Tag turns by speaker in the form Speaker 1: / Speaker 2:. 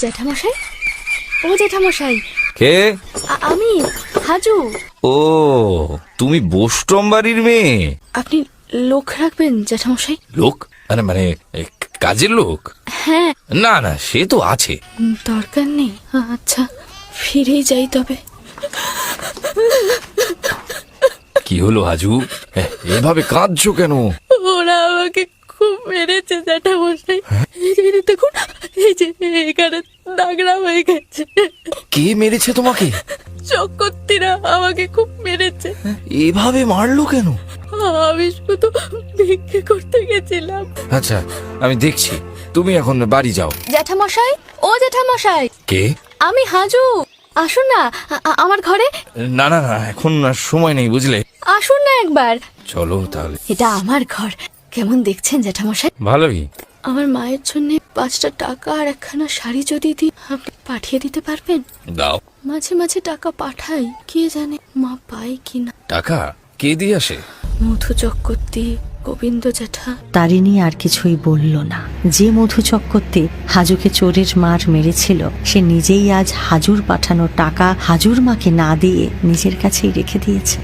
Speaker 1: জ্যাঠামশাই, ও জ্যাঠামশাই,
Speaker 2: কে?
Speaker 1: আমি হাজু।
Speaker 2: ও, তুমি বোস্টম বাড়ির মেয়ে?
Speaker 1: আপনি লোক রাখবেন জ্যাঠামশাই?
Speaker 2: লোক? মানে কাজের লোক?
Speaker 1: হ্যাঁ।
Speaker 2: না না, সে তো আছে।
Speaker 1: দরকার নেই। আচ্ছা, ফিরেই যাই তবে।
Speaker 2: কি হলো হাজু, এভাবে কাঁদছো কেন?
Speaker 1: ওরা আমাকে খুব মেরেছে জ্যাঠামশাই। এই যে দেখুন, এই যে এখানে দাগড়া হয়ে গেছে।
Speaker 2: কে মেরেছে তোমাকে?
Speaker 1: চক্কর্তীরা আমাকে খুব মেরেছে।
Speaker 2: এভাবে মারলো কেন?
Speaker 1: আমি শুধু ভিক্ষে করতে গেছিলাম।
Speaker 2: আচ্ছা, আমি দেখছি, তুমি এখন বাড়ি যাও।
Speaker 1: জ্যাঠামশাই, ও জ্যাঠামশাই,
Speaker 2: কে?
Speaker 1: আমি হাজু। আসুন না আমার ঘরে।
Speaker 2: না না না, এখন আর সময় নেই, বুঝলে।
Speaker 1: আসুন না একবার।
Speaker 2: চলো তাহলে।
Speaker 1: এটা আমার ঘর। কেমন দেখছেন জ্যাঠামশাই?
Speaker 2: ভালোই।
Speaker 1: আমার মায়ের জন্য 5টা টাকা আর একখানা শাড়ি যদি দিই, আপনি পাঠিয়ে দিতে পারবেন?
Speaker 2: দাও।
Speaker 1: মাঝে মাঝে টাকা পাঠাই, কে জানে মা পায় কিনা।
Speaker 2: টাকা কে দিয়ে আসে?
Speaker 1: মধু চক্রবর্তী, গোবিন্দ জ্যাঠা।
Speaker 3: তারিণী আর কিছুই বলল না। যে মধু চক্রবর্তী হাজুকে চোরের মার মেরেছিল, সে নিজেই আজ হাজুর পাঠানো টাকা হাজুর মাকে না দিয়ে নিজের কাছেই রেখে দিয়েছে।